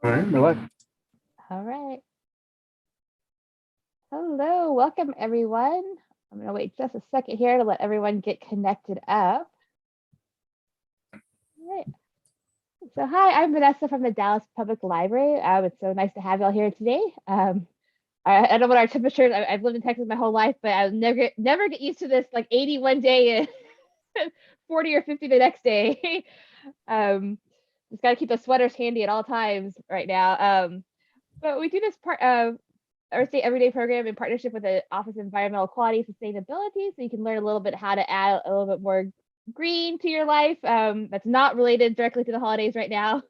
All right, we're live. All right. Hello, welcome everyone. I'm going to wait just a second here to let everyone get connected up. All right. So hi, I'm Vanessa from the Dallas Public Library. It's so nice to have y'all here today. I don't know what our temperatures. I've lived in Texas my whole life, but I'll never get used to this like 80 one day and 40 or 50 the next day. Just got to keep the sweaters handy at all times right now. But we do this part of our state everyday program in partnership with the Office of Environmental Quality and Sustainability, so you can learn a little bit how to add a little bit more green to your life. That's not related directly to the holidays right now,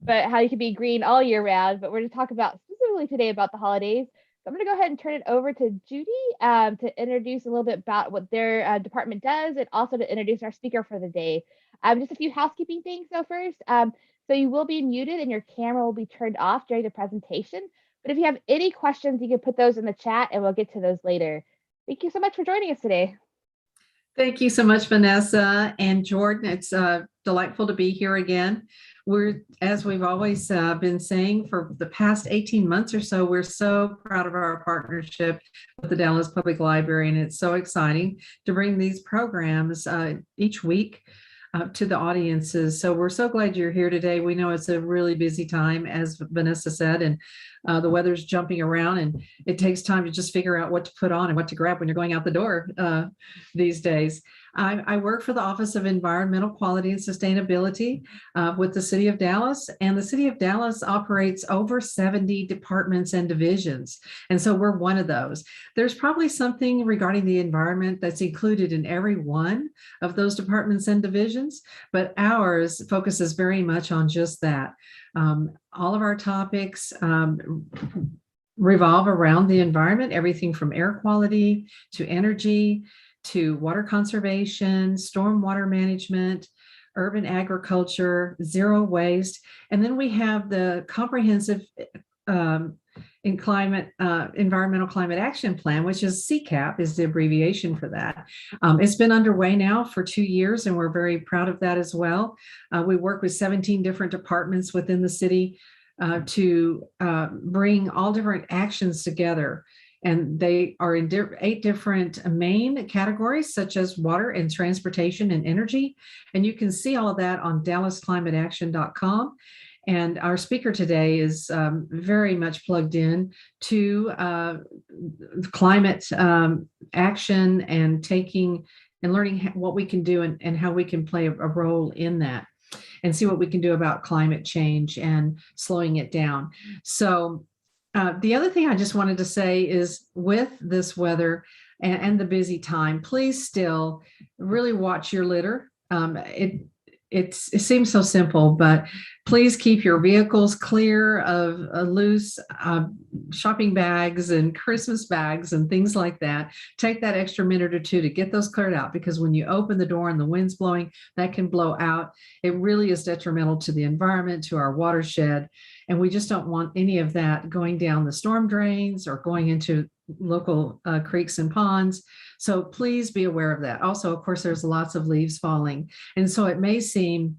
but how you can be green all year round. But we're going to talk about specifically today about the holidays. So I'm going to go ahead and turn it over to Judy to introduce a little bit about what their department does, and also to introduce our speaker for the day. Just a few housekeeping things though first. So you will be muted and your camera will be turned off during the presentation. But if you have any questions, you can put those in the chat and we'll get to those later. Thank you so much for joining us today. Thank you so much, Vanessa and Jordan. It's delightful to be here again. As we've always been saying for the past 18 months or so, we're so proud of our partnership with the Dallas Public Library, and it's so exciting to bring these programs each week to the audiences. So we're so glad you're here today. We know it's a really busy time, as Vanessa said, and the weather's jumping around, and it takes time to just figure out what to put on and what to grab when you're going out the door these days. I work for the Office of Environmental Quality and Sustainability with the City of Dallas, and the City of Dallas operates over 70 departments and divisions, and so we're one of those. There's probably something regarding the environment that's included in every one of those departments and divisions, but ours focuses very much on just that. All of our topics revolve around the environment, everything from air quality to energy, to water conservation, stormwater management, urban agriculture, zero waste. And then we have the comprehensive environmental climate action plan, which is CCAP, is the abbreviation for that. It's been underway now for 2 years, and we're very proud of that as well. We work with 17 different departments within the city to bring all different actions together. And they are in 8 different main categories, such as water and transportation and energy. And you can see all of that on dallasclimateaction.com. And our speaker today is very much plugged in to climate action and taking and learning what we can do and how we can play a role in that, and see what we can do about climate change and slowing it down. So the other thing I just wanted to say is, with this weather and the busy time, please still really watch your litter. It seems so simple, but please keep your vehicles clear of loose shopping bags and Christmas bags and things like that. Take that extra minute or two to get those cleared out, because when you open the door and the wind's blowing, that can blow out. It really is detrimental to the environment, to our watershed, and we just don't want any of that going down the storm drains or going into local creeks and ponds. So please be aware of that. Also, of course, there's lots of leaves falling. And so it may seem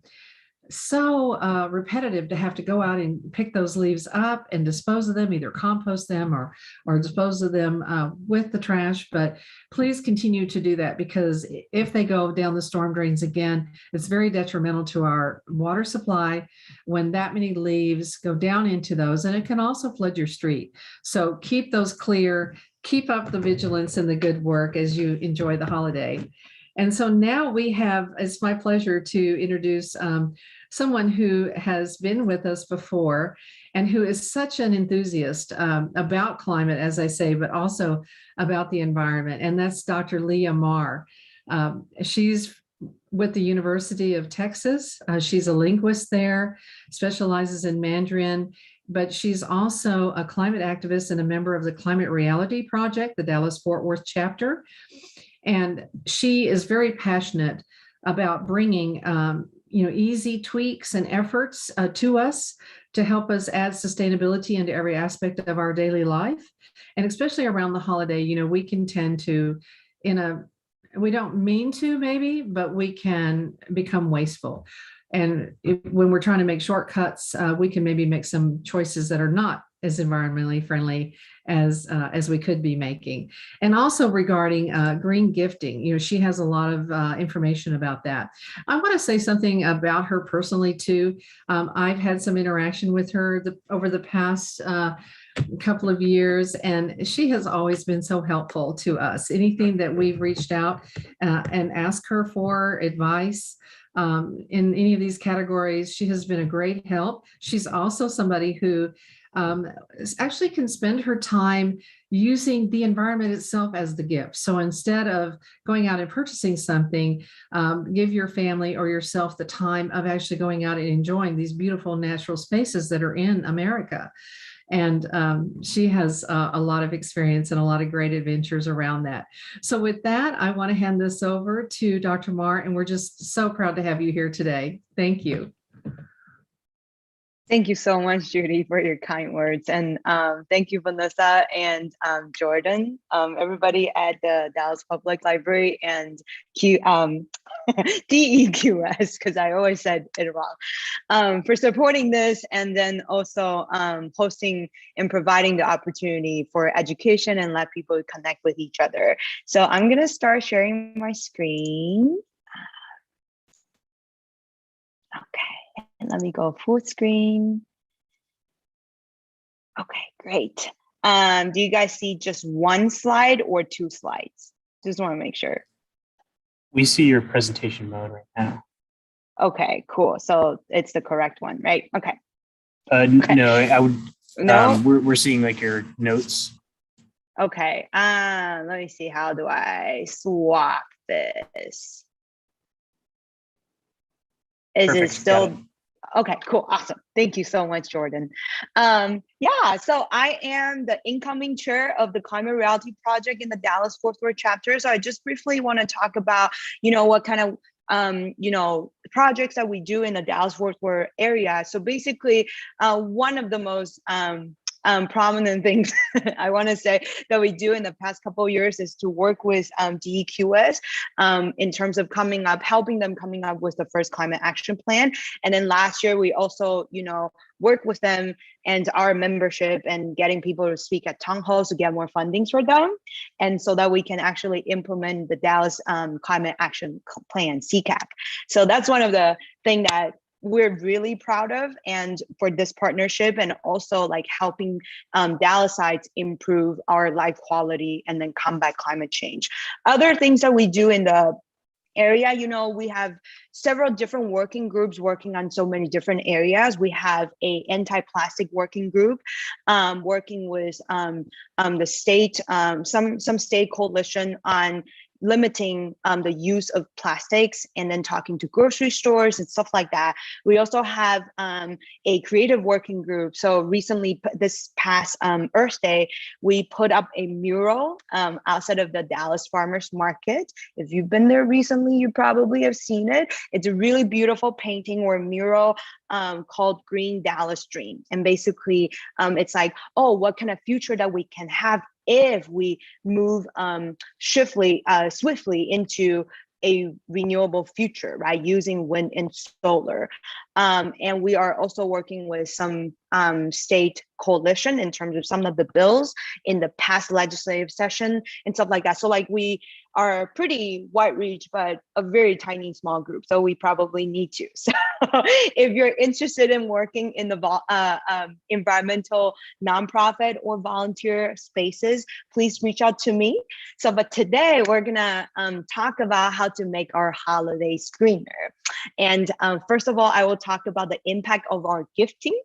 so repetitive to have to go out and pick those leaves up and dispose of them, either compost them or dispose of them with the trash. But please continue to do that, because if they go down the storm drains again, it's very detrimental to our water supply when that many leaves go down into those, and it can also flood your street. So keep those clear, keep up the vigilance and the good work as you enjoy the holiday. And so now it's my pleasure to introduce someone who has been with us before and who is such an enthusiast about climate, as I say, but also about the environment. And that's Dr. Leah Marr. She's with the University of Texas. She's a linguist there, specializes in Mandarin, but she's also a climate activist and a member of the Climate Reality Project, the Dallas-Fort Worth chapter. And she is very passionate about bringing easy tweaks and efforts to us to help us add sustainability into every aspect of our daily life. And especially around the holiday, we can tend to, we don't mean to maybe, but we can become wasteful. And when we're trying to make shortcuts, we can maybe make some choices that are not as environmentally friendly as we could be making. And also regarding green gifting, she has a lot of information about that. I want to say something about her personally too. I've had some interaction with her over the past couple of years, and she has always been so helpful to us. Anything that we've reached out and asked her for advice in any of these categories, she has been a great help. She's also somebody who actually can spend her time using the environment itself as the gift. So instead of going out and purchasing something, give your family or yourself the time of actually going out and enjoying these beautiful natural spaces that are in America. And she has a lot of experience and a lot of great adventures around that. So with that, I want to hand this over to Dr. Marr, and we're just so proud to have you here today. Thank you. Thank you so much, Judy, for your kind words. And thank you, Vanessa and Jordan, everybody at the Dallas Public Library and DEQS, because I always said it wrong, for supporting this, and then also hosting and providing the opportunity for education and let people connect with each other. So I'm going to start sharing my screen. Okay. And let me go full screen. Okay, great. Do you guys see just one slide or two slides? Just want to make sure. We see your presentation mode right now. Okay, cool. So it's the correct one, right? Okay. Okay. No, I would. No. We're seeing like your notes. Okay. Let me see. How do I swap this? Is Perfect. it still? Okay, cool. Awesome. Thank you so much, Jordan. Yeah, so I am the incoming chair of the Climate Reality Project in the Dallas Fort Worth chapter. So I just briefly want to talk about, what kind of, projects that we do in the Dallas Fort Worth area. So basically, one of the most prominent things I want to say that we do in the past couple of years is to work with DEQS in terms of helping them coming up with the first climate action plan. And then last year, we also, work with them and our membership and getting people to speak at town halls to get more fundings for them. And so that we can actually implement the Dallas Climate Action Plan, CCAP. So that's one of the things that we're really proud of, and for this partnership, and also like helping Dallasites improve our life quality and then combat climate change. Other things that we do in the area, we have several different working groups working on so many different areas. We have a anti-plastic working group working with the state, some state coalition on limiting the use of plastics, and then talking to grocery stores and stuff like that. We also have a creative working group. So recently, this past Earth Day, we put up a mural outside of the Dallas Farmers Market. If you've been there recently, you probably have seen it. It's a really beautiful painting or mural called Green Dallas Dream. And basically, it's like, oh, what kind of future that we can have if we move swiftly into a renewable future, right? Using wind and solar. And we are also working with some state coalition in terms of some of the bills in the past legislative session and stuff like that. So like we are pretty wide reach, but a very tiny small group. So we probably need to. So if you're interested in working in the environmental nonprofit or volunteer spaces, please reach out to me. So, but today we're gonna talk about how to make our holidays greener. And first of all, I will talk about the impact of our gifting,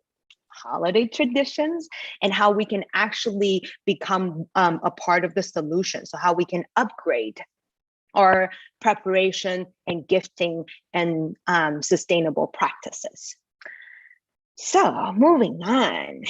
holiday traditions, and how we can actually become a part of the solution. So how we can upgrade our preparation and gifting and sustainable practices. So moving on.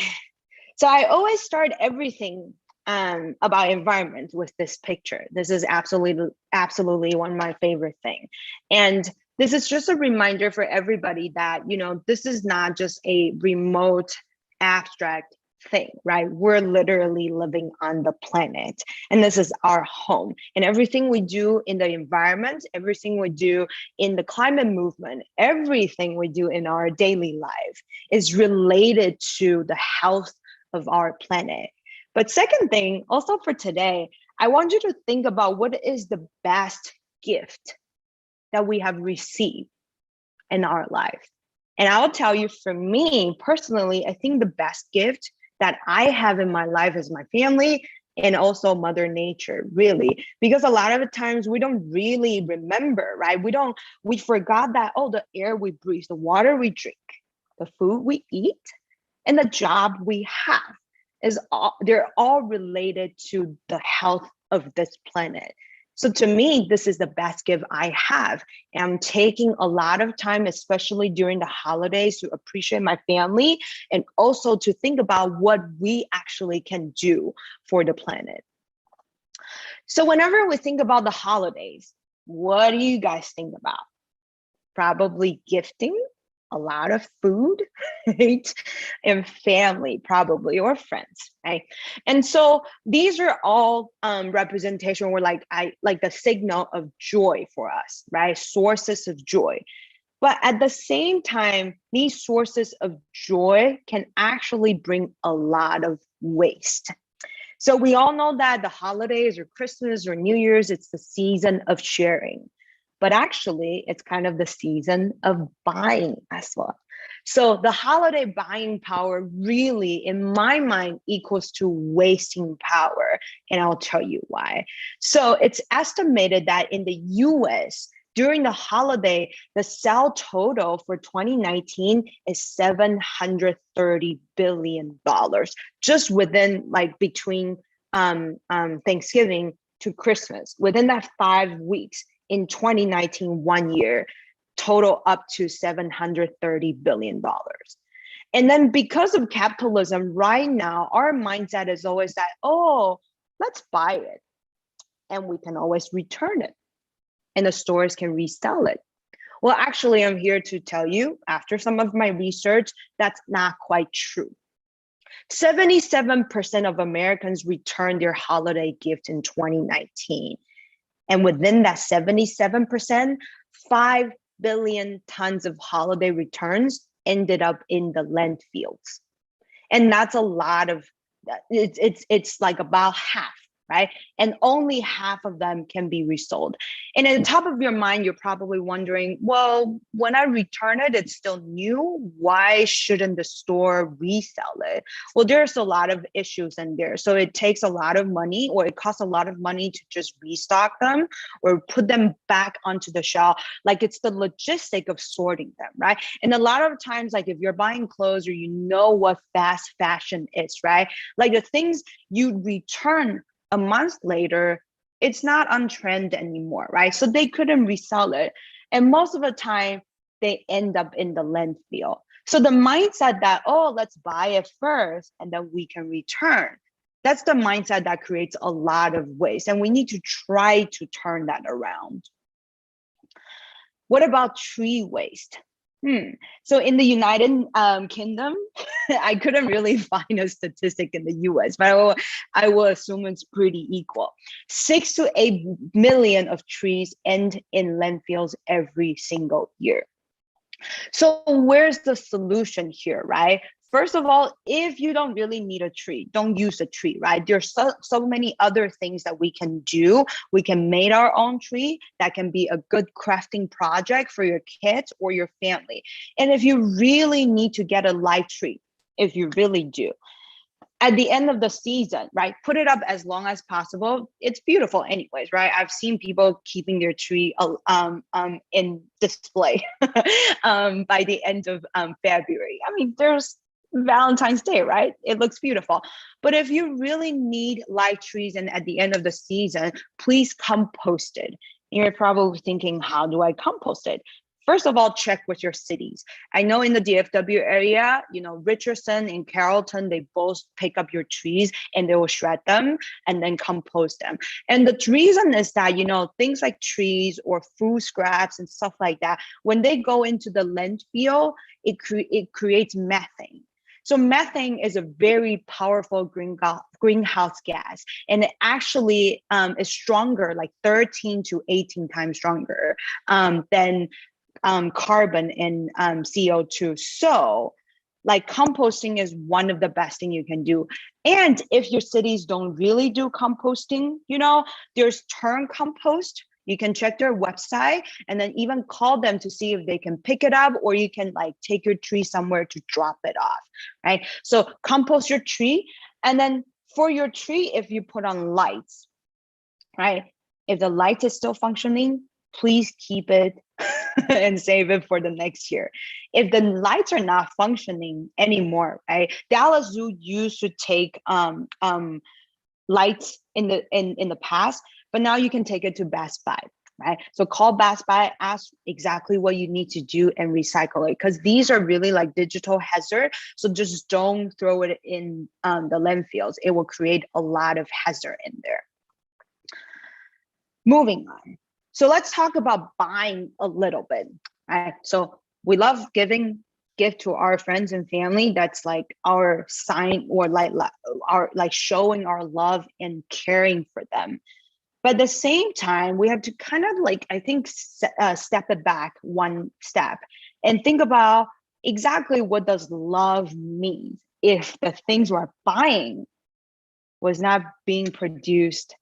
So I always start everything about environment with this picture. This is absolutely one of my favorite things. And this is just a reminder for everybody that, this is not just a remote, abstract thing, right? We're literally living on the planet, and this is our home. And everything we do in the environment, everything we do in the climate movement, everything we do in our daily life is related to the health of our planet. But second thing, also for today, I want you to think about what is the best gift that we have received in our life. And I'll tell you, for me personally, I think the best gift that I have in my life is my family and also Mother Nature, really. Because a lot of the times we don't really remember, right? We forgot that, oh, the air we breathe, the water we drink, the food we eat, and the job we have they're all related to the health of this planet. So to me, this is the best gift I have. And I'm taking a lot of time, especially during the holidays, to appreciate my family and also to think about what we actually can do for the planet. So whenever we think about the holidays, what do you guys think about? Probably gifting, a lot of food, right? And family, probably, or friends, right? And so these are all representation or like the signal of joy for us, right? Sources of joy. But at the same time, these sources of joy can actually bring a lot of waste. So we all know that the holidays or Christmas or New Year's, it's the season of sharing. But actually, it's kind of the season of buying as well. So the holiday buying power really, in my mind, equals to wasting power. And I'll tell you why. So it's estimated that in the US, during the holiday, the sale total for 2019 is $730 billion, just within like between Thanksgiving to Christmas, within that 5 weeks. In 2019, 1 year, total up to $730 billion. And then because of capitalism, right now, our mindset is always that, oh, let's buy it. And we can always return it. And the stores can resell it. Well, actually, I'm here to tell you, after some of my research, that's not quite true. 77% of Americans returned their holiday gift in 2019. And within that 77%, 5 billion tons of holiday returns ended up in the landfills. And that's a lot of, it's like about half, right? And only half of them can be resold. And at the top of your mind, you're probably wondering, well, when I return it, it's still new. Why shouldn't the store resell it? Well, there's a lot of issues in there. So it takes a lot of money, or it costs a lot of money to just restock them or put them back onto the shelf. Like, it's the logistic of sorting them, right? And a lot of times, like if you're buying clothes or you know what fast fashion is, right? Like the things you return a month later, it's not on trend anymore, right? So they couldn't resell it. And most of the time, they end up in the landfill. So the mindset that, oh, let's buy it first and then we can return, that's the mindset that creates a lot of waste. And we need to try to turn that around. What about tree waste? So in the United Kingdom, I couldn't really find a statistic in the US, but I will assume it's pretty equal. 6 to 8 million of trees end in landfills every single year. So where's the solution here, right? First of all, if you don't really need a tree, don't use a tree, right? There's so many other things that we can do. We can make our own tree. That can be a good crafting project for your kids or your family. And if you really need to get a live tree, if you really do, at the end of the season, right, put it up as long as possible. It's beautiful anyways, right? I've seen people keeping their tree in display by the end of February. I mean, there's Valentine's Day, right? It looks beautiful. But if you really need live trees and at the end of the season, please compost it. You're probably thinking, how do I compost it? First of all, check with your cities. I know in the DFW area, Richardson and Carrollton, they both pick up your trees and they will shred them and then compost them. And the reason is that, things like trees or food scraps and stuff like that, when they go into the landfill, it creates methane. So methane is a very powerful greenhouse gas, and it actually is stronger, like 13 to 18 times stronger than carbon and CO2. So like composting is one of the best thing you can do. And if your cities don't really do composting, you know, there's Turn Compost. You can check their website and then even call them to see if they can pick it up, or you can like take your tree somewhere to drop it off, right? So compost your tree. And then for your tree, if you put on lights, right? If the light is still functioning, please keep it and save it for the next year. If the lights are not functioning anymore, right? Dallas Zoo used to take lights in the past, but now you can take it to Best Buy, right? So call Best Buy, ask exactly what you need to do and recycle it, because these are really like digital hazard. So just don't throw it in the landfills. It will create a lot of hazard in there. Moving on. So let's talk about buying a little bit, right? So we love giving gift to our friends and family. That's like our sign, or like our like showing our love and caring for them. But at the same time, we have to kind of like, I think, step it back one step and think about exactly what does love mean if the things we're buying was not being produced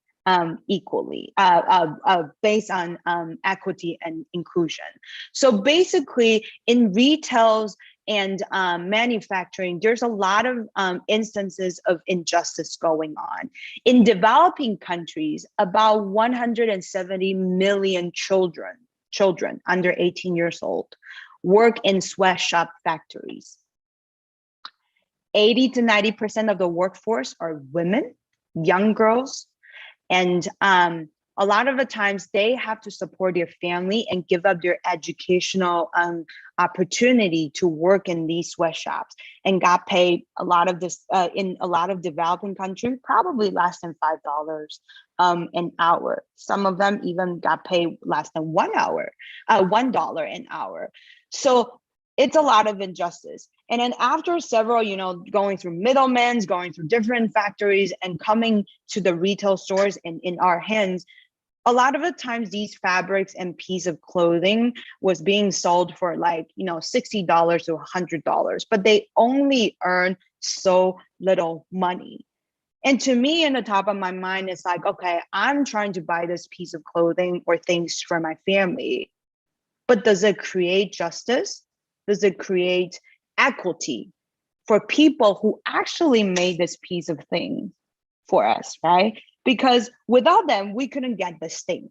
equally, based on equity and inclusion. So basically in retails and manufacturing, there's a lot of instances of injustice going on. In developing countries, about 170 million children under 18 years old work in sweatshop factories. 80 to 90% of the workforce are women, young girls, and a lot of the times they have to support their family and give up their educational opportunity to work in these sweatshops, and got paid a lot of this in a lot of developing countries, probably less than $5 an hour. Some of them even got paid less than $1 an hour. So it's a lot of injustice. And then after several, you know, going through middlemen, going through different factories and coming to the retail stores and in our hands, a lot of the times these fabrics and piece of clothing was being sold for like, you know, $60 to $100, but they only earn so little money. And to me, in the top of my mind, it's like, okay, I'm trying to buy this piece of clothing or things for my family, but does it create justice? Does it create equity for people who actually made this piece of thing for us, right? Because without them, we couldn't get this thing.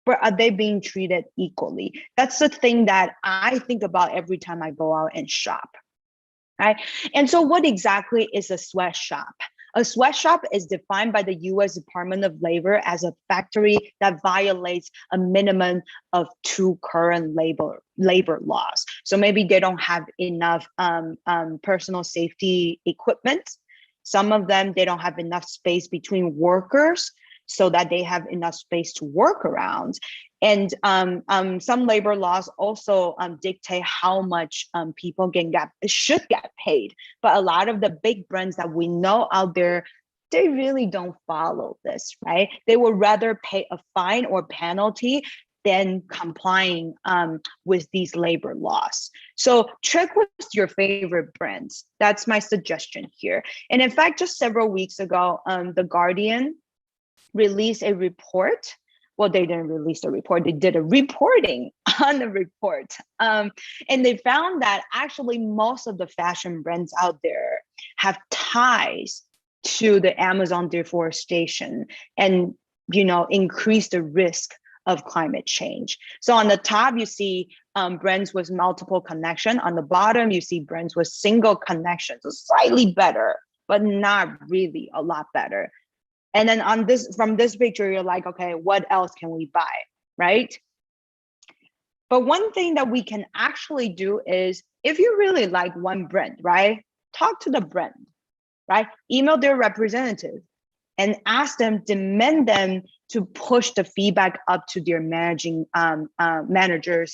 But are they being treated equally? That's the thing that I think about every time I go out and shop, right? And so what exactly is a sweatshop? A sweatshop is defined by the US Department of Labor as a factory that violates a minimum of 2 current labor laws. So maybe they don't have enough personal safety equipment. Some of them, they don't have enough space between workers so that they have enough space to work around. And some labor laws also dictate how much people should get paid. But a lot of the big brands that we know out there, they really don't follow this, right? They would rather pay a fine or penalty than complying with these labor laws. So check with your favorite brands. That's my suggestion here. And in fact, just several weeks ago, The Guardian released a report. Well, they didn't release the report, they did a reporting on the report. And they found that actually most of the fashion brands out there have ties to the Amazon deforestation and, you know, increase the risk of climate change. So on the top, you see brands with multiple connection. On the bottom, you see brands with single connection, so slightly better, but not really a lot better. And then on this, from this picture, you're like, okay, what else can we buy, right? But one thing that we can actually do is, if you really like one brand, right? Talk to the brand, right? Email their representative and ask them, demand them to push the feedback up to their managers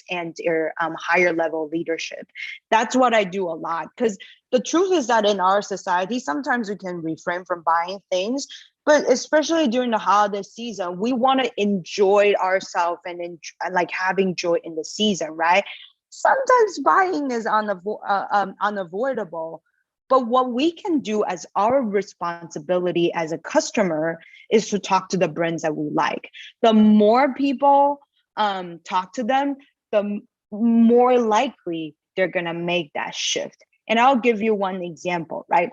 and their higher level leadership. That's what I do a lot, because the truth is that in our society, sometimes we can refrain from buying things, but especially during the holiday season, we want to enjoy ourselves and like having joy in the season, right? Sometimes buying is unavoidable. But what we can do as our responsibility as a customer is to talk to the brands that we like. The more people talk to them, the more likely they're gonna make that shift. And I'll give you one example, right?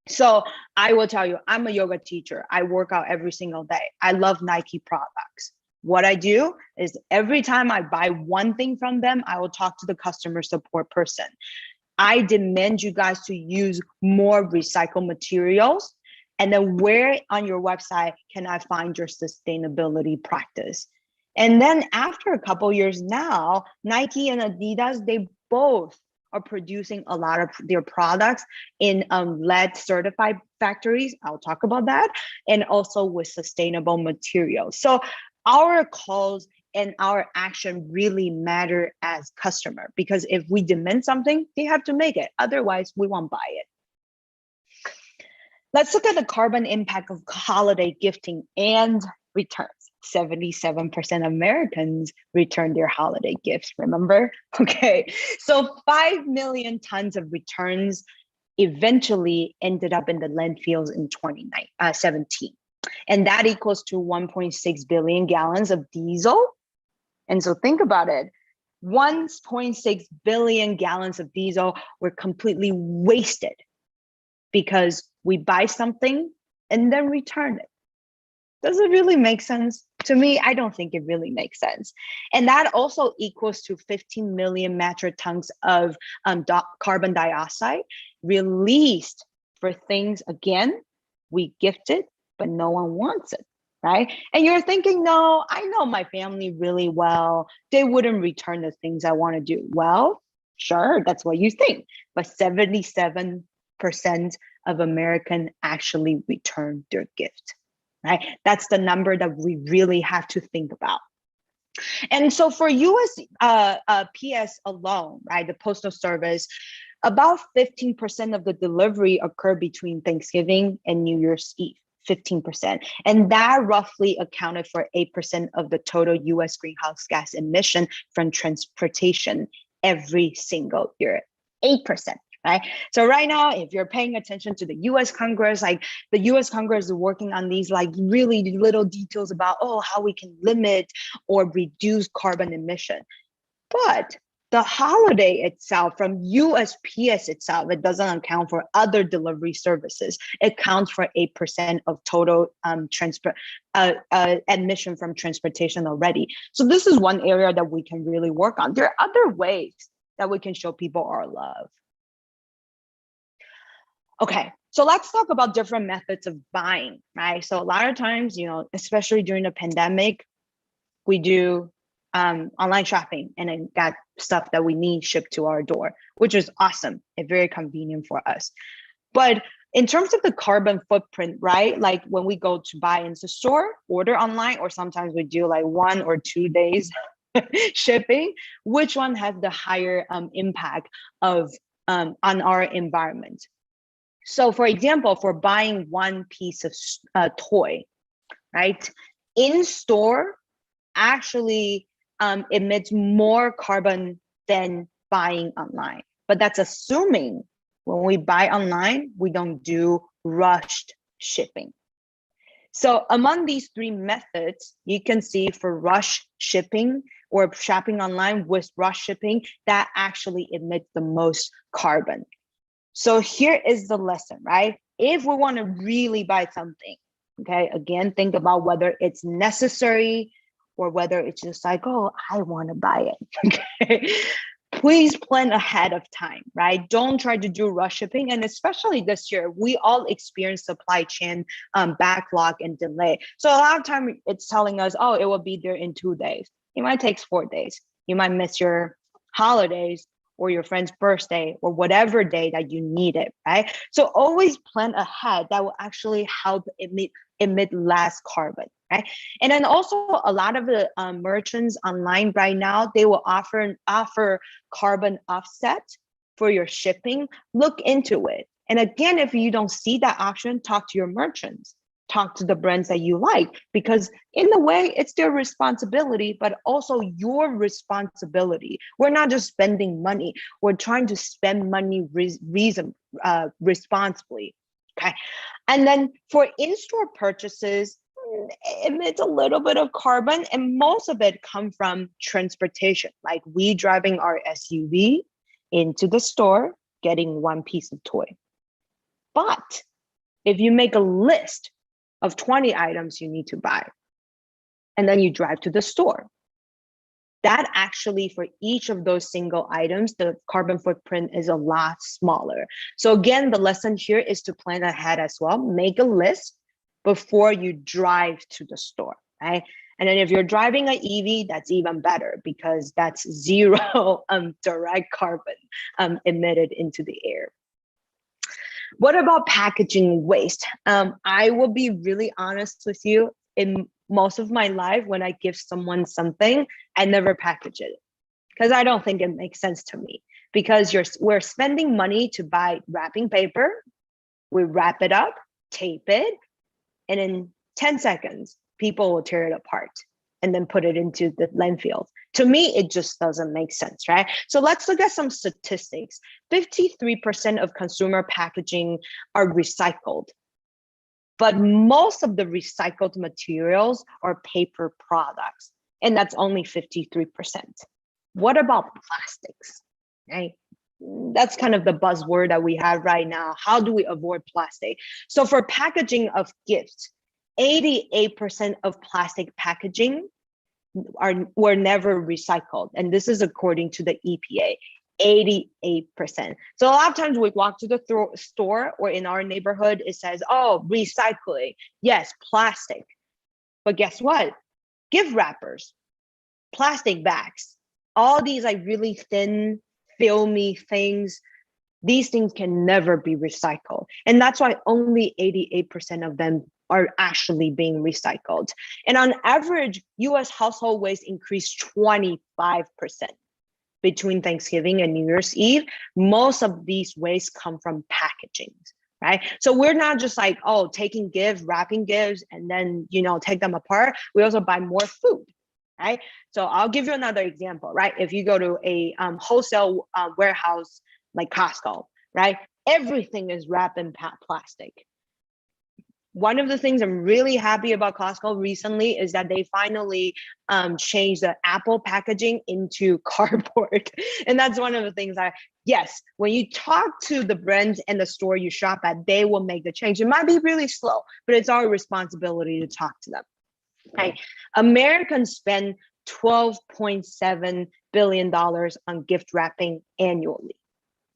So I will tell you, I'm a yoga teacher. I work out every single day. I love Nike products. What I do is every time I buy one thing from them, I will talk to the customer support person. I demand you guys to use more recycled materials. And then where on your website can I find your sustainability practice? And then after a couple of years now, Nike and Adidas, they both are producing a lot of their products in lead certified factories. I'll talk about that. And also with sustainable materials. So our calls and our action really matter as customer, because if we demand something, they have to make it. Otherwise, we won't buy it. Let's look at the carbon impact of holiday gifting and returns. 77% of Americans return their holiday gifts, remember? Okay, so 5 million tons of returns eventually ended up in the landfills in 2017. And that equals to 1.6 billion gallons of diesel. And so think about it, 1.6 billion gallons of diesel were completely wasted because we buy something and then return it. Does it really make sense? To me, I don't think it really makes sense. And that also equals to 15 million metric tons of carbon dioxide released for things, again, we gifted, but no one wants it. Right? And you're thinking, no, I know my family really well. They wouldn't return the things I want to do. Well, sure, that's what you think. But 77% of Americans actually return their gift, right? That's the number that we really have to think about. And so for USPS alone, right, the Postal Service, about 15% of the delivery occur between Thanksgiving and New Year's Eve. 15%. And that roughly accounted for 8% of the total US greenhouse gas emission from transportation every single year. 8%, right? So right now, if you're paying attention to the US Congress, like the US Congress is working on these like really little details about, how we can limit or reduce carbon emission. But the holiday itself, from USPS itself, it doesn't account for other delivery services. It counts for 8% of total emission from transportation already. So this is one area that we can really work on. There are other ways that we can show people our love. Okay, so let's talk about different methods of buying, right? So a lot of times, especially during the pandemic, we do online shopping and then got stuff that we need shipped to our door, which is awesome and very convenient for us. But in terms of the carbon footprint, right? Like when we go to buy in the store, order online, or sometimes we do like 1 or 2 days shipping, which one has the higher impact of on our environment? So for example, for buying one piece of toy, right? In store, actually emits more carbon than buying online. But that's assuming when we buy online, we don't do rushed shipping. So among these 3 methods, you can see for rush shipping or shopping online with rush shipping, that actually emits the most carbon. So here is the lesson, right? If we want to really buy something, okay, again, think about whether it's necessary or whether it's just like, I want to buy it, okay? Please plan ahead of time, right? Don't try to do rush shipping. And especially this year, we all experience supply chain backlog and delay. So a lot of time it's telling us, it will be there in 2 days. It might take 4 days. You might miss your holidays or your friend's birthday or whatever day that you need it, right? So always plan ahead. That will actually help emit less carbon. right? And then also a lot of the merchants online right now, they will offer carbon offset for your shipping. Look into it. And again, if you don't see that option, talk to your merchants, talk to the brands that you like, because in a way it's their responsibility, but also your responsibility. We're not just spending money, we're trying to spend money responsibly. Okay. And then for in-store purchases, it emits a little bit of carbon, and most of it come from transportation, like we driving our SUV into the store, getting one piece of toy. But if you make a list of 20 items you need to buy, and then you drive to the store, that actually for each of those single items, the carbon footprint is a lot smaller. So again, the lesson here is to plan ahead as well. Make a list before you drive to the store, right? And then if you're driving an EV, that's even better because that's zero direct carbon emitted into the air. What about packaging waste? I will be really honest with you. In most of my life, when I give someone something, I never package it because I don't think it makes sense to me. Because we're spending money to buy wrapping paper, we wrap it up, tape it, and in 10 seconds, people will tear it apart and then put it into the landfill. To me, it just doesn't make sense, right? So let's look at some statistics. 53% of consumer packaging are recycled, but most of the recycled materials are paper products, and that's only 53%. What about plastics, right? That's kind of the buzzword that we have right now. How do we avoid plastic? So for packaging of gifts, 88% of plastic packaging were never recycled. And this is according to the EPA, 88%. So a lot of times we walk to the store or in our neighborhood, it says, oh, recycling. Yes, plastic. But guess what? Gift wrappers, plastic bags, all these like really thin, filmy things, these things can never be recycled. And that's why only 88% of them are actually being recycled. And on average, US household waste increased 25% between Thanksgiving and New Year's Eve. Most of these wastes come from packaging, right? So we're not just like, oh, taking gifts, wrapping gifts, and then, take them apart. We also buy more food, right? So I'll give you another example, right? If you go to a wholesale warehouse like Costco, right? Everything is wrapped in plastic. One of the things I'm really happy about Costco recently is that they finally changed the Apple packaging into cardboard. And that's one of the things yes, when you talk to the brands and the store you shop at, they will make the change. It might be really slow, but it's our responsibility to talk to them. Okay. Americans spend $12.7 billion on gift wrapping annually,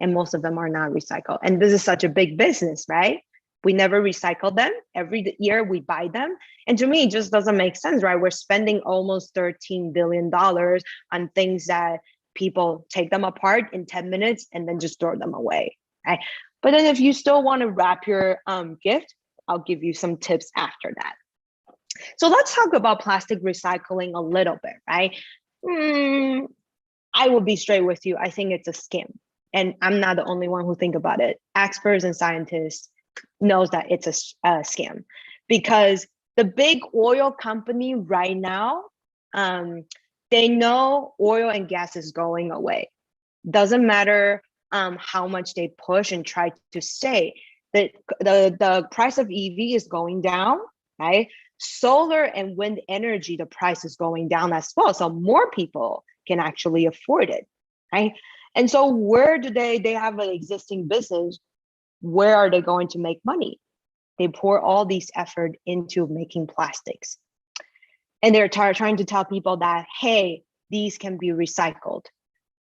and most of them are not recycled. And this is such a big business, right? We never recycle them. Every year we buy them. And to me, it just doesn't make sense, right? We're spending almost $13 billion on things that people take them apart in 10 minutes and then just throw them away, right? But then if you still want to wrap your gift, I'll give you some tips after that. So let's talk about plastic recycling a little bit, right? I will be straight with you. I think it's a scam. And I'm not the only one who think about it. Experts and scientists knows that it's a scam, because the big oil company right now, they know oil and gas is going away. Doesn't matter how much they push and try to say that the price of EV is going down, right? Solar and wind energy, the price is going down as well. So more people can actually afford it, right? And so where do they have an existing business? Where are they going to make money? They pour all these effort into making plastics. And they're trying to tell people that, hey, these can be recycled.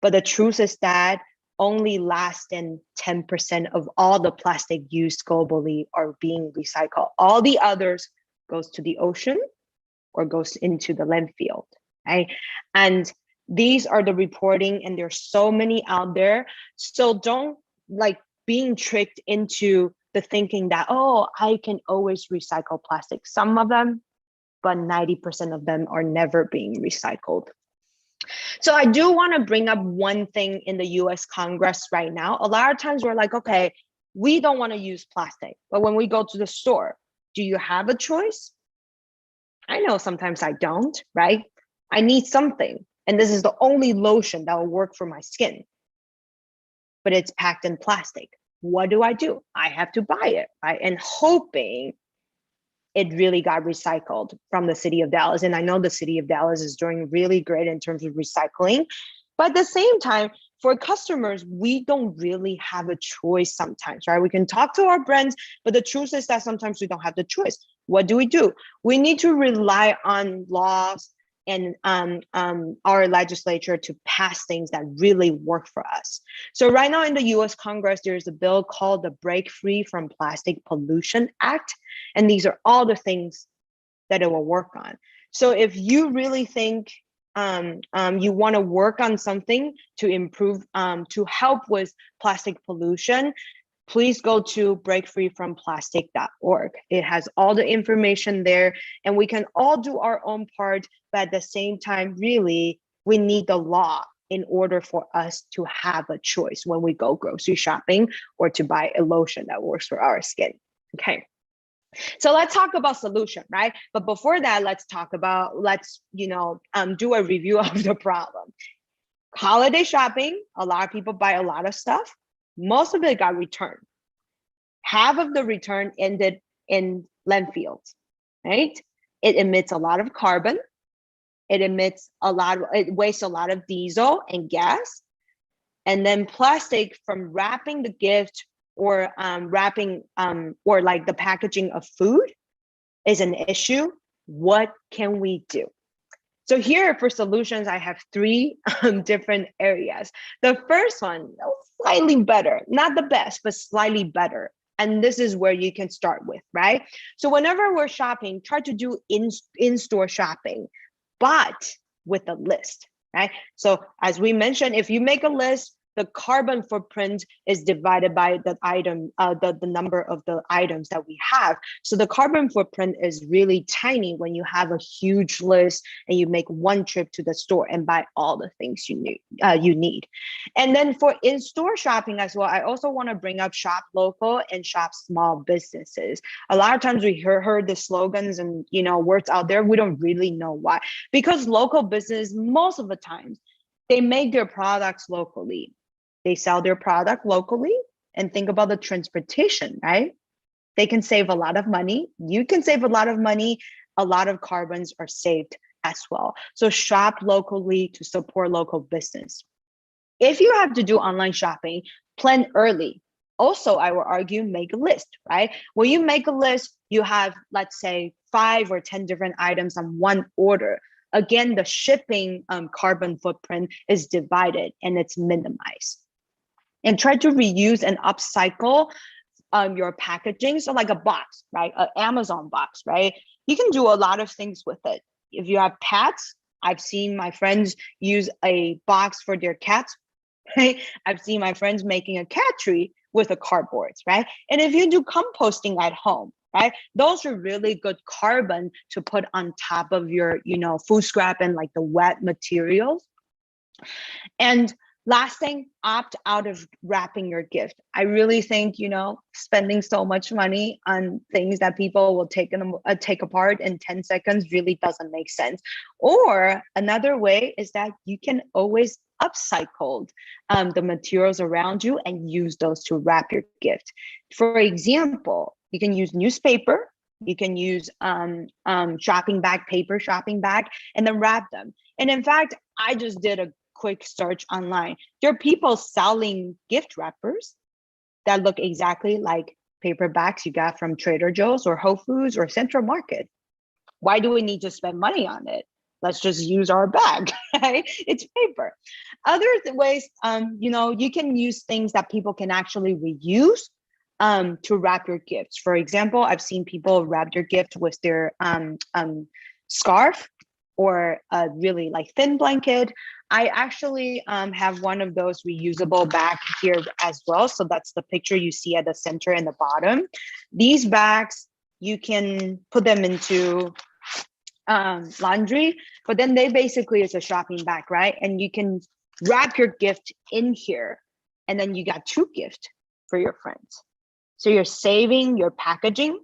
But the truth is that only less than 10% of all the plastic used globally are being recycled. All the others goes to the ocean or goes into the landfill, right? And these are the reporting, and there's so many out there. So don't being tricked into the thinking that, oh, I can always recycle plastic. Some of them but 90% of them are never being recycled. So I do want to bring up one thing in the US Congress right now. A lot of times we're like, okay, we don't want to use plastic, but when we go to the store, do you have a choice? I know sometimes I don't, right? I need something, and this is the only lotion that will work for my skin, but it's packed in plastic. What do? I have to buy it, right? And hoping it really got recycled from the city of Dallas. And I know the city of Dallas is doing really great in terms of recycling, but at the same time, for customers, we don't really have a choice sometimes, right? We can talk to our brands, but the truth is that sometimes we don't have the choice. What do? We need to rely on laws and our legislature to pass things that really work for us. So right now in the US Congress, there's a bill called the Break Free from Plastic Pollution Act. And these are all the things that it will work on. So if you really think you want to work on something to improve, to help with plastic pollution, please go to breakfreefromplastic.org. It has all the information there, and we can all do our own part, but at the same time, really, we need the law in order for us to have a choice when we go grocery shopping or to buy a lotion that works for our skin. Okay. So let's talk about solution, right? But before that, let's do a review of the problem. Holiday shopping, a lot of people buy a lot of stuff. Most of it got returned. Half of the return ended in landfills, right? It emits a lot of carbon. It wastes a lot of diesel and gas. And then plastic from wrapping the gift or or like the packaging of food is an issue. What can we do? So here for solutions, I have three different areas. The first one, slightly better, not the best, but slightly better. And this is where you can start with, right? So whenever we're shopping, try to do in-store shopping, but with a list, right? So as we mentioned, if you make a list, the carbon footprint is divided by the item, the number of the items that we have. So the carbon footprint is really tiny when you have a huge list and you make one trip to the store and buy all the things you need. And then for in-store shopping as well, I also want to bring up shop local and shop small businesses. A lot of times we heard the slogans and words out there. We don't really know why, because local business, most of the times, they make their products locally. They sell their product locally, and think about the transportation, right? They can save a lot of money. You can save a lot of money. A lot of carbons are saved as well. So shop locally to support local business. If you have to do online shopping, plan early. Also, I will argue, make a list, right? When you make a list, you have, let's say, 5 or 10 different items on one order. Again, the shipping carbon footprint is divided and it's minimized. And try to reuse and upcycle your packaging. So like a box, right? An Amazon box, right? You can do a lot of things with it. If you have pets, I've seen my friends use a box for their cats, right? I've seen my friends making a cat tree with a cardboard, right? And if you do composting at home, right? Those are really good carbon to put on top of your, food scrap and like the wet materials. And last thing, opt out of wrapping your gift. I really think, spending so much money on things that people will take apart in 10 seconds really doesn't make sense. Or another way is that you can always upcycle the materials around you and use those to wrap your gift. For example, you can use newspaper, you can use shopping bag, paper shopping bag, and then wrap them. And in fact, I just did a quick search online. There are people selling gift wrappers that look exactly like paper bags you got from Trader Joe's or Whole Foods or Central Market. Why do we need to spend money on it? Let's just use our bag, right? It's paper. Other ways, you can use things that people can actually reuse to wrap your gifts. For example, I've seen people wrap their gift with their scarf or a really like thin blanket. I actually have one of those reusable bags here as well. So that's the picture you see at the center and the bottom. These bags, you can put them into laundry, but then they basically it's a shopping bag, right? And you can wrap your gift in here, and then you got 2 gifts for your friends. So you're saving your packaging,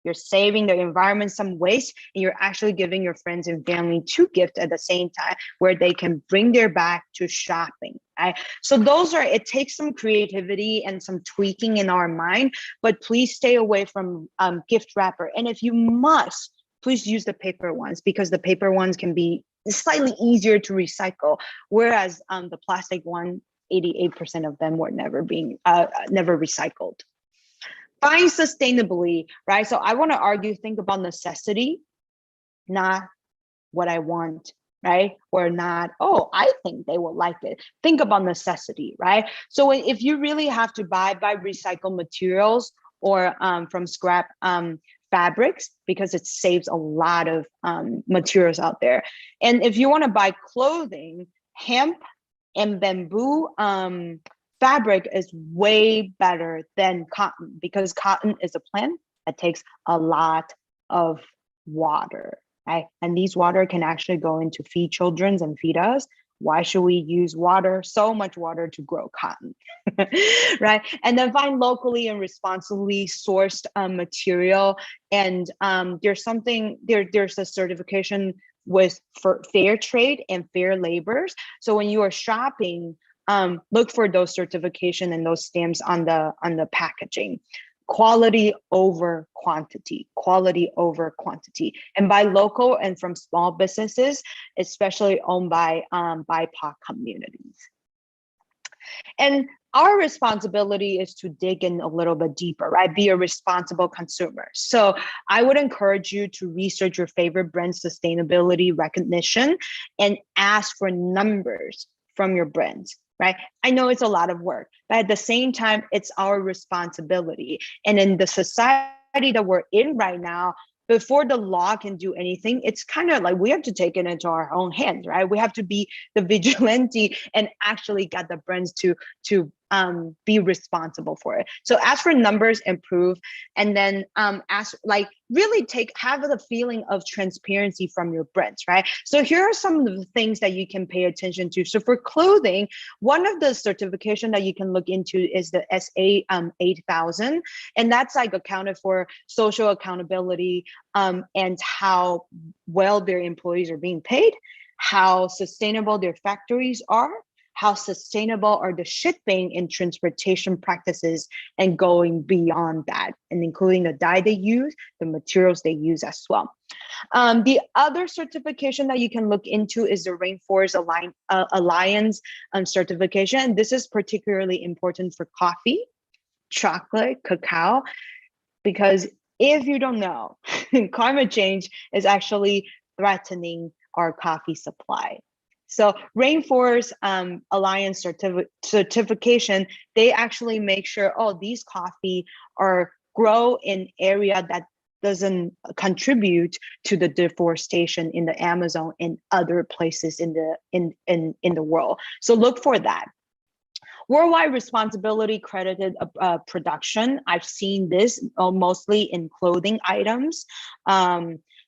you're saving the environment some waste, and you're actually giving your friends and family 2 gifts at the same time where they can bring their bag to shopping. Right? So it takes some creativity and some tweaking in our mind, but please stay away from gift wrapper. And if you must, please use the paper ones, because the paper ones can be slightly easier to recycle, whereas the plastic one, 88% of them were never recycled. Buying sustainably, right? So I want to argue, think about necessity, not what I want, right? Or not, oh, I think they will like it. Think about necessity, right? So if you really have to buy recycled materials or from scrap fabrics, because it saves a lot of materials out there. And if you want to buy clothing, hemp and bamboo fabric is way better than cotton, because cotton is a plant that takes a lot of water, right? And these water can actually go into feed children and feed us. Why should we use water, so much water, to grow cotton, right? And then find locally and responsibly sourced material. And there's a certification for fair trade and fair labors. So when you are shopping, look for those certification and those stamps on the packaging. Quality over quantity, quality over quantity, and buy local and from small businesses, especially owned by BIPOC communities. And our responsibility is to dig in a little bit deeper, right? Be a responsible consumer. So I would encourage you to research your favorite brand sustainability recognition and ask for numbers from your brands. Right? I know it's a lot of work, but at the same time, it's our responsibility. And in the society that we're in right now, before the law can do anything, it's kind of like we have to take it into our own hands, right? We have to be the vigilante and actually get the brands to be responsible for it. So ask for numbers, improve, and then really have the feeling of transparency from your brands, right? So here are some of the things that you can pay attention to. So for clothing, one of the certification that you can look into is the SA 8000, and that's like accounted for social accountability and how well their employees are being paid, how sustainable their factories are, how sustainable are the shipping and transportation practices, and going beyond that, and including the dye they use, the materials they use as well. The other certification that you can look into is the Rainforest Alliance certification. And this is particularly important for coffee, chocolate, cacao, because if you don't know, climate change is actually threatening our coffee supply. So Rainforest Alliance certification, they actually make sure, these coffee are grow in area that doesn't contribute to the deforestation in the Amazon and other places in the world. So look for that. Worldwide responsibility credited production. I've seen this mostly in clothing items.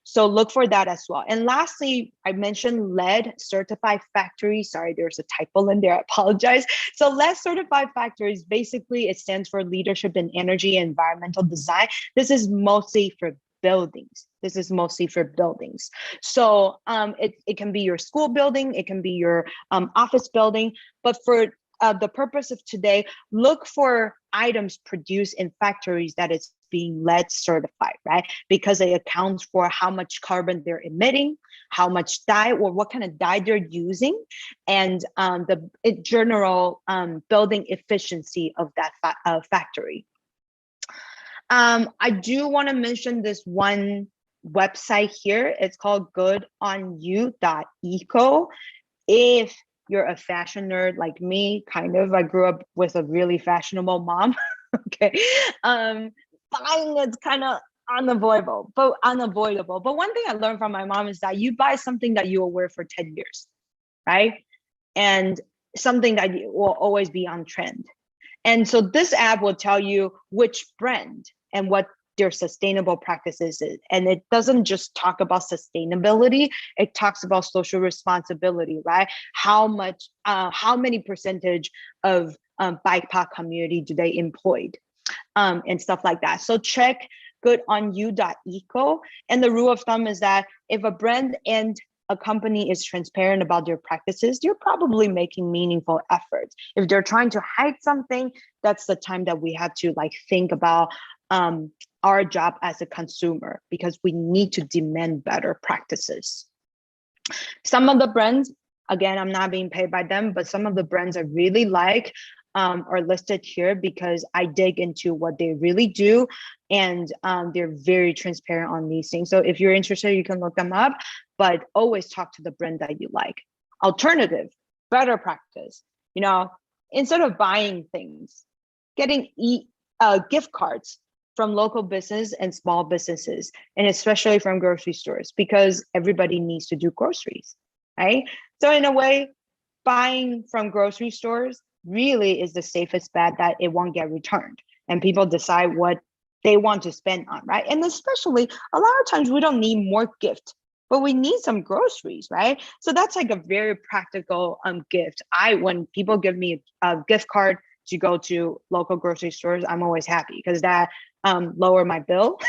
So look for that as well. And lastly, I mentioned LEED certified factories. Sorry, there's a typo in there, I apologize. So LEED certified factories, basically it stands for Leadership in Energy and Environmental Design. This is mostly for buildings. So it can be your school building, it can be your office building, but for the purpose of today, look for items produced in factories that it's being LEED certified, right? Because it accounts for how much carbon they're emitting, how much dye or what kind of dye they're using, and the general building efficiency of that factory. I do want to mention this one website here. It's called goodonyou.eco. If you're a fashion nerd like me, kind of, I grew up with a really fashionable mom. Okay, buying is kind of unavoidable. But one thing I learned from my mom is that you buy something that you will wear for 10 years, right? And something that will always be on trend. And so this app will tell you which brand and what their sustainable practices is. And it doesn't just talk about sustainability, it talks about social responsibility, right? How many percentage of BIPOC community do they employ, and stuff like that. So check goodonyou.eco. And the rule of thumb is that if a brand and a company is transparent about their practices, they're probably making meaningful efforts. If they're trying to hide something, that's the time that we have to like think about our job as a consumer, because we need to demand better practices. Some of the brands, again, I'm not being paid by them, but some of the brands I really like are listed here because I dig into what they really do, and they're very transparent on these things. So if you're interested, you can look them up, but always talk to the brand that you like. Alternative, better practice, you know, instead of buying things, getting gift cards from local business and small businesses, and especially from grocery stores, because everybody needs to do groceries, right? So in a way, buying from grocery stores really is the safest bet that it won't get returned, and people decide what they want to spend on, right? And especially a lot of times we don't need more gift, but we need some groceries, right? So that's like a very practical gift. When people give me a gift card to go to local grocery stores, I'm always happy because that lower my bill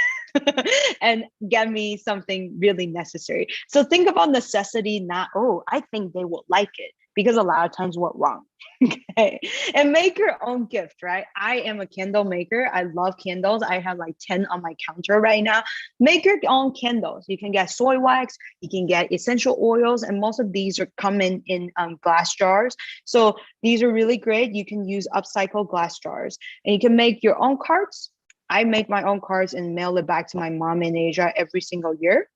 and get me something really necessary. So think about necessity, not, oh, I think they will like it, because a lot of times we're wrong. Okay, and make your own gift, right? I am a candle maker. I love candles. I have like 10 on my counter right now. Make your own candles. You can get soy wax, you can get essential oils, and most of these are coming in glass jars. So these are really great. You can use upcycled glass jars, and you can make your own cards. I make my own cards and mail it back to my mom in Asia every single year.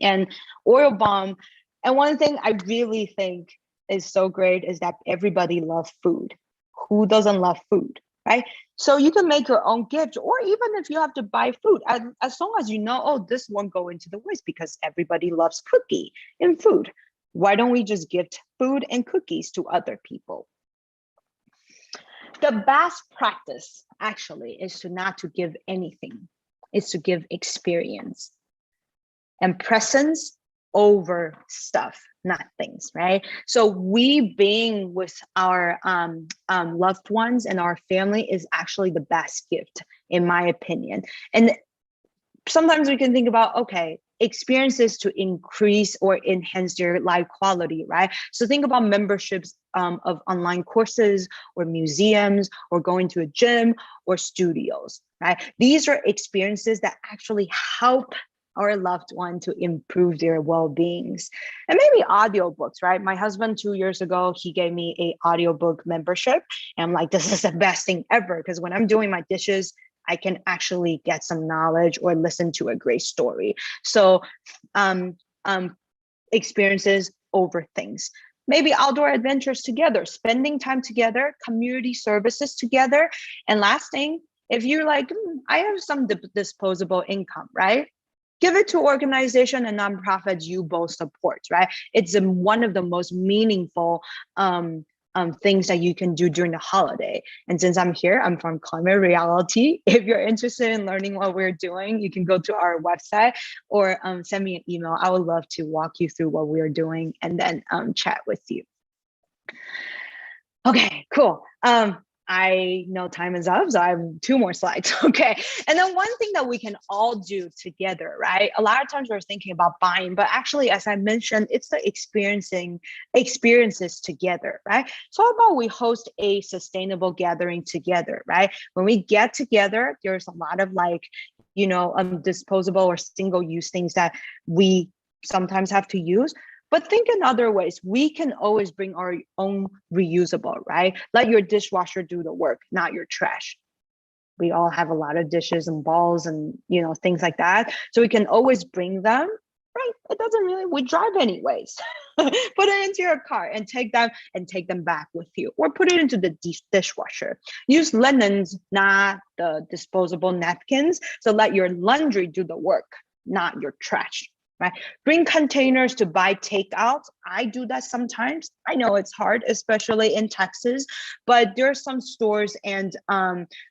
And oil bomb. And one thing I really think is so great is that everybody loves food. Who doesn't love food, right? So you can make your own gift, or even if you have to buy food, as long as you know, oh, this won't go into the waste, because everybody loves cookie and food. Why don't we just gift food and cookies to other people? The best practice actually is to not to give anything, is to give experience and presence over stuff, not things, right? So we being with our loved ones and our family is actually the best gift, in my opinion. And sometimes we can think about, okay, experiences to increase or enhance their life quality, right? So think about memberships of online courses or museums or going to a gym or studios, right? These are experiences that actually help our loved one to improve their well-beings. And maybe audiobooks, right? My husband 2 years ago, he gave me a audiobook membership. And I'm like, this is the best thing ever, because when I'm doing my dishes, I can actually get some knowledge or listen to a great story. So experiences over things. Maybe outdoor adventures together, spending time together, community services together. And last thing, if you're like, I have some disposable income, right? Give it to organization and nonprofits you both support, right? It's one of the most meaningful things that you can do during the holiday. And since I'm here, I'm from Climate Reality. If you're interested in learning what we're doing, you can go to our website or send me an email. I would love to walk you through what we're doing and then chat with you. Okay, cool. I know time is up, so I have 2 more slides. Okay. And then one thing that we can all do together, right? A lot of times we're thinking about buying, but actually, as I mentioned, it's the experiences together, right? So how about we host a sustainable gathering together, right? When we get together, there's a lot of like, disposable or single-use things that we sometimes have to use. But think in other ways. We can always bring our own reusable, right? Let your dishwasher do the work, not your trash. We all have a lot of dishes and balls and things like that. So we can always bring them, right? It doesn't really, we drive anyways. Put it into your car and take them back with you, or put it into the dishwasher. Use linens, not the disposable napkins. So let your laundry do the work, not your trash. right? Bring containers to buy takeout. I do that sometimes. I know it's hard, especially in Texas, but there are some stores and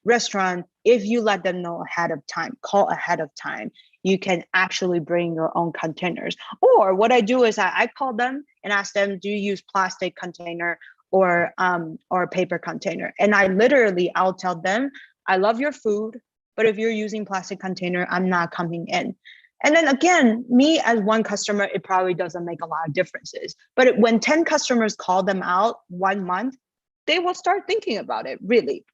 restaurants, if you let them know ahead of time, call ahead of time, you can actually bring your own containers. Or what I do is I call them and ask them, do you use plastic container or paper container? And I'll tell them, I love your food, but if you're using plastic container, I'm not coming in. And then again, me as one customer, it probably doesn't make a lot of differences. But when 10 customers call them out 1 month, they will start thinking about it, really.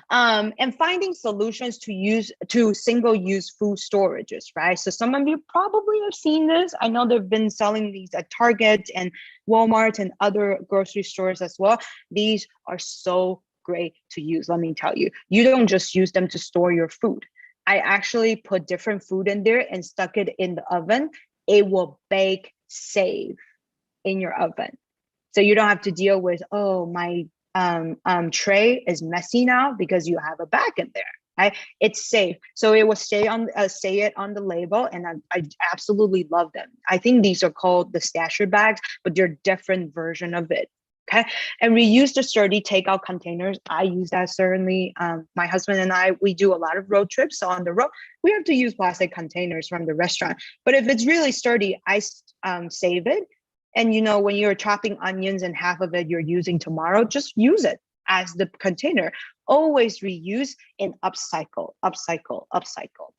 And finding solutions to single-use food storages, right? So some of you probably have seen this. I know they've been selling these at Target and Walmart and other grocery stores as well. These are so great to use, let me tell you. You don't just use them to store your food. I actually put different food in there and stuck it in the oven. It will bake safe in your oven. So you don't have to deal with, oh, my tray is messy now because you have a bag in there, right? It's safe. So it will say it on the label, and I absolutely love them. I think these are called the stasher bags, but they're different version of it. Okay, and reuse the sturdy takeout containers. I use that certainly. My husband and I, we do a lot of road trips. So on the road, we have to use plastic containers from the restaurant. But if it's really sturdy, I save it. And you know, when you're chopping onions and half of it you're using tomorrow, just use it as the container. Always reuse and upcycle, upcycle, upcycle.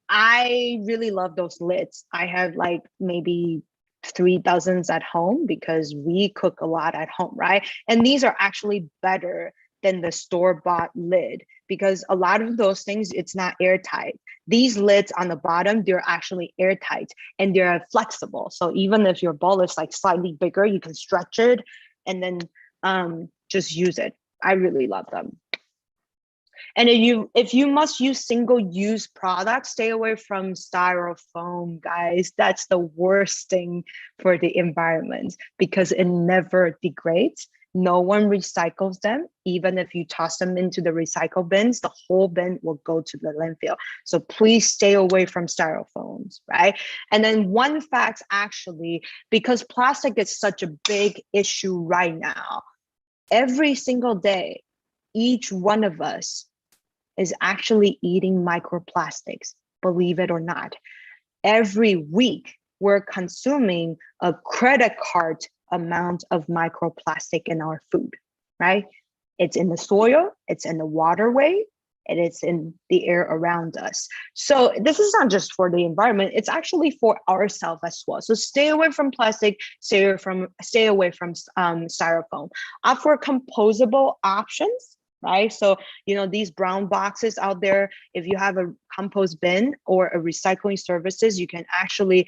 I really love those lids. I have like maybe 3 dozens at home because we cook a lot at home, right? And these are actually better than the store-bought lid because a lot of those things, it's not airtight. These lids on the bottom, they're actually airtight and they're flexible. So even if your bowl is like slightly bigger, you can stretch it and then just use it. I really love them. And if you must use single-use products, stay away from styrofoam, guys. That's the worst thing for the environment because it never degrades. No one recycles them. Even if you toss them into the recycle bins, the whole bin will go to the landfill. So please stay away from styrofoams, right? And then one fact, actually, because plastic is such a big issue right now, every single day, each one of us is actually eating microplastics, believe it or not. Every week, we're consuming a credit card amount of microplastic in our food, right? It's in the soil, it's in the waterway, and it's in the air around us. So this is not just for the environment, it's actually for ourselves as well. So stay away from plastic, stay away from styrofoam. Opt for composable options, right? So, you know, these brown boxes out there, if you have a compost bin or a recycling services, you can actually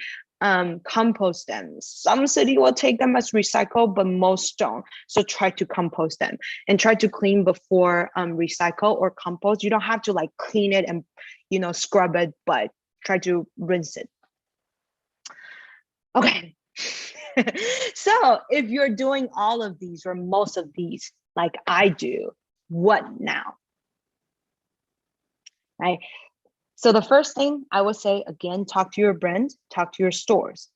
compost them. Some city will take them as recycle, but most don't. So try to compost them and try to clean before recycle or compost. You don't have to like clean it and, you know, scrub it, but try to rinse it. Okay. So if you're doing all of these or most of these, like I do, what now? Right? So the first thing I would say, again, talk to your brand, talk to your stores,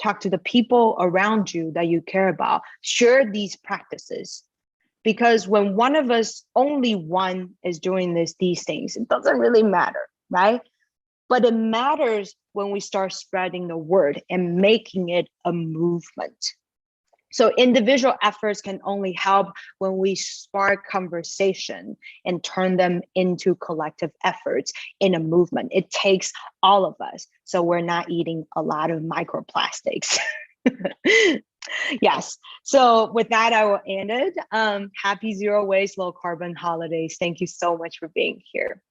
talk to the people around you that you care about, share these practices. Because when one of us, only one is doing these things, it doesn't really matter, right? But it matters when we start spreading the word and making it a movement. So individual efforts can only help when we spark conversation and turn them into collective efforts in a movement. It takes all of us, so we're not eating a lot of microplastics. Yes, so with that, I will end it. Happy zero waste, low carbon holidays. Thank you so much for being here.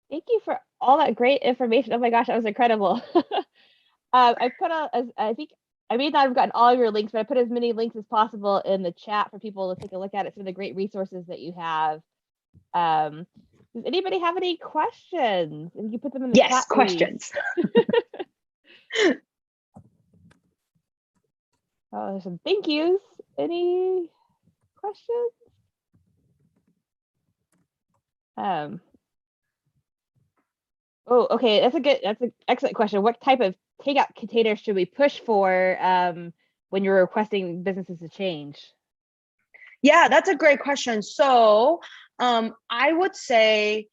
Thank you for all that great information. Oh my gosh, that was incredible. I put I may not have gotten all your links, but I put as many links as possible in the chat for people to take a look at it, some of the great resources that you have. Does anybody have any questions? And you put them in the chat. Yes, questions. Oh, there's some thank yous. Any questions? Oh, okay. That's an excellent question. What type of takeout containers should we push for when you're requesting businesses to change? Yeah, that's a great question. So I would say,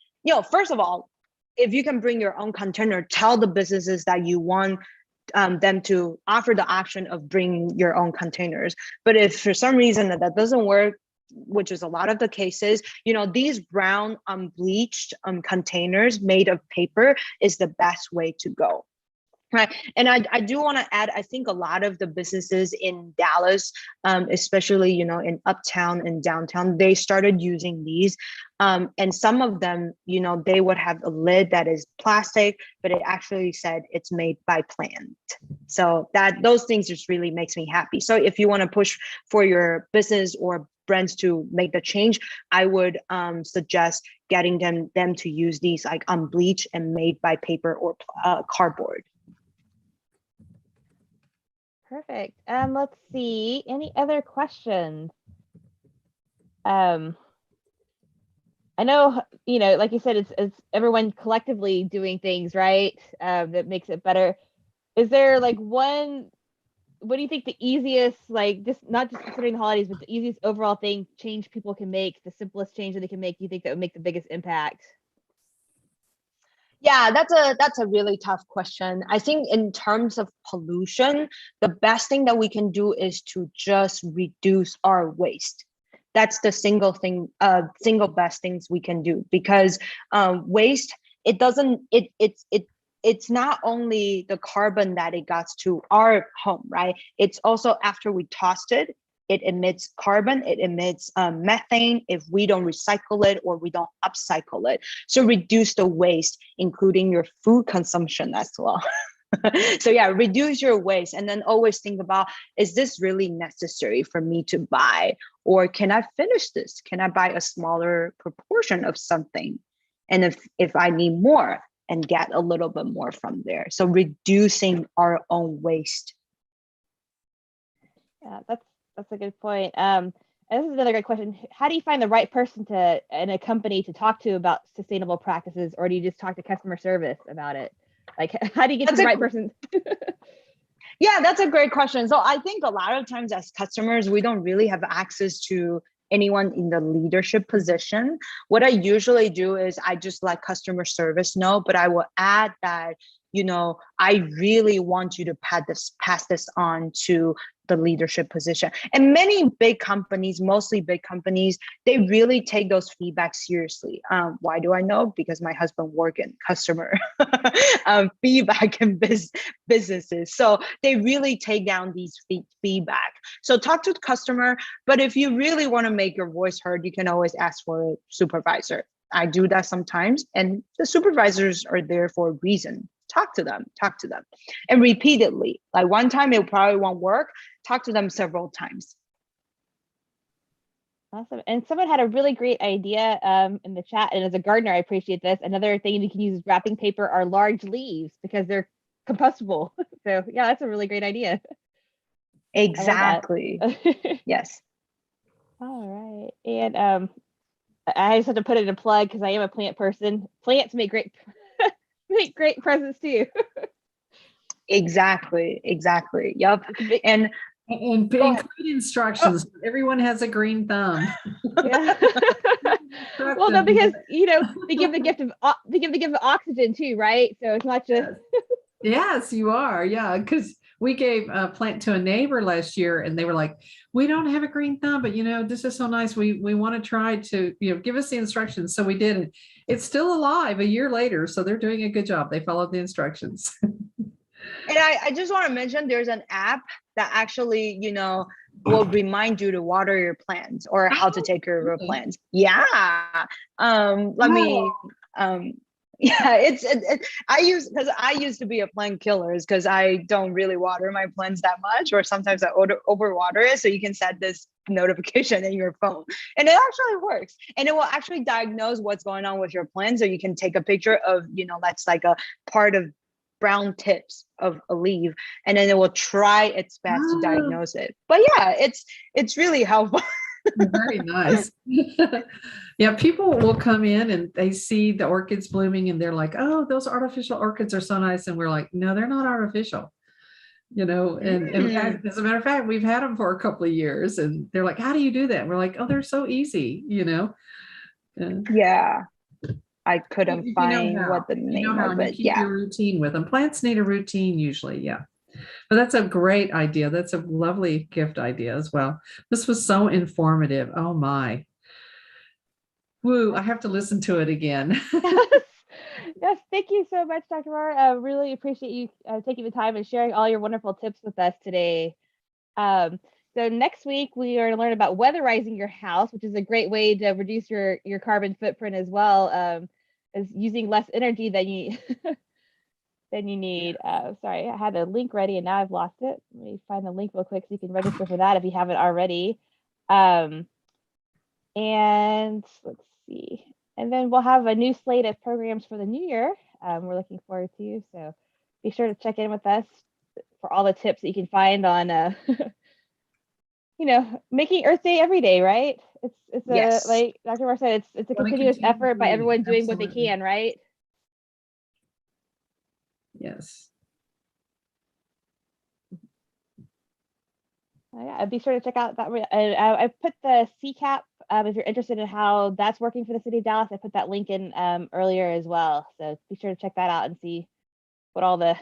first of all, if you can bring your own container, tell the businesses that you want them to offer the option of bringing your own containers. But if for some reason that doesn't work, which is a lot of the cases, these brown unbleached containers made of paper is the best way to go. Right. And I do want to add, I think a lot of the businesses in Dallas, especially, in uptown and downtown, they started using these. And some of them, they would have a lid that is plastic, but it actually said it's made by plant. So those things just really makes me happy. So if you want to push for your business or brands to make the change, I would suggest getting them to use these like unbleached and made by paper or cardboard. Perfect. Let's see. Any other questions? I know, like you said, it's everyone collectively doing things, right? That makes it better. Is there like what do you think the easiest, like just not just considering the holidays, but the easiest overall change people can make, the simplest change that they can make, you think that would make the biggest impact? Yeah, that's a really tough question. I think in terms of pollution, the best thing that we can do is to just reduce our waste. That's the single best things we can do, because waste, it's not only the carbon that it got to our home, right? It's also after we tossed it, it emits carbon, it emits methane if we don't recycle it or we don't upcycle it. So reduce the waste, including your food consumption as well. So yeah, reduce your waste, and then always think about, is this really necessary for me to buy? Or can I finish this? Can I buy a smaller proportion of something? And if I need more, and get a little bit more from there. So reducing our own waste. Yeah, that's a good point. And this is another great question. How do you find the right person in a company to talk to about sustainable practices, or do you just talk to customer service about it? Like, how do you get to the right person? Yeah, that's a great question. So I think a lot of times as customers, we don't really have access to anyone in the leadership position. What I usually do is I just let customer service know, but I will add that, I really want you to pass this on to the leadership position. And many big companies, mostly big companies, they really take those feedback seriously. Why do I know? Because my husband worked in customer feedback in businesses. So they really take down these feedback. So talk to the customer, but if you really want to make your voice heard, you can always ask for a supervisor. I do that sometimes, and the supervisors are there for a reason. Talk to them, and repeatedly. Like one time it probably won't work. Talk to them several times. Awesome. And someone had a really great idea in the chat. And as a gardener, I appreciate this. Another thing you can use as wrapping paper are large leaves because they're compostable. So yeah, that's a really great idea. Exactly. Yes. All right. And I just have to put in a plug because I am a plant person. Plants make great presents too. Exactly. Yep. And include instructions. Oh. Everyone has a green thumb. Yeah. Well, no, because they give the gift of oxygen too, right? So it's not just. Yes, you are. Yeah, because we gave a plant to a neighbor last year, and they were like, "We don't have a green thumb, but this is so nice. We want to try to give us the instructions." So we did it. It's still alive a year later, so they're doing a good job. They followed the instructions. And I just want to mention there's an app that actually will remind you to water your plants or how to take care of your plants. Yeah. Yeah, I used to be a plant killer because I don't really water my plants that much, or sometimes I overwater it. So you can set this notification in your phone, and it actually works, and it will actually diagnose what's going on with your plants. So you can take a picture of that's like a part of brown tips of a leaf, and then it will try its best to diagnose it. But yeah, it's really helpful. Very nice. Yeah, people will come in and they see the orchids blooming and they're like, oh, those artificial orchids are so nice. And we're like, no, they're not artificial. And as a matter of fact, we've had them for a couple of years and they're like, how do you do that? And we're like, oh, they're so easy. And Yeah, I couldn't you know find how. what the You name know how, of and you it. keep Yeah. your routine with them. Plants need a routine usually, yeah. But that's a great idea. That's a lovely gift idea as well. This was so informative. Oh my. Woo, I have to listen to it again. Yes, thank you so much, Dr. Rohr. I really appreciate you taking the time and sharing all your wonderful tips with us today. So next week we are going to learn about weatherizing your house, which is a great way to reduce your carbon footprint as well, as using less energy than you than you need. Sorry, I had a link ready and now I've lost it. Let me find the link real quick so you can register for that if you haven't already. And let's see. And then we'll have a new slate of programs for the new year. We're looking forward to. So be sure to check in with us for all the tips that you can find on, making Earth Day every day, right? It's Yes. like Dr. Rohr said, it's a Wanna continuous continue effort by doing it. everyone doing what they Absolutely. can, right? Yes. Yeah, be sure to check out that. I put the CCAP, if you're interested in how that's working for the city of Dallas, I put that link in earlier as well. So be sure to check that out and see what all the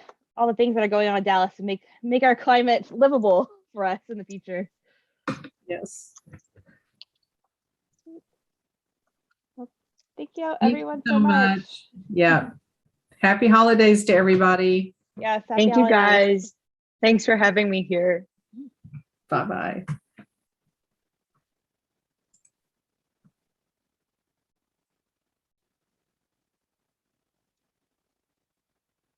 things that are going on in Dallas to make our climate livable for us in the future. Yes. Well, thank you Thank everyone you so much. Yeah. Happy holidays to everybody. Yes, happy Thank you holidays. guys. Thanks for having me here. Bye-bye.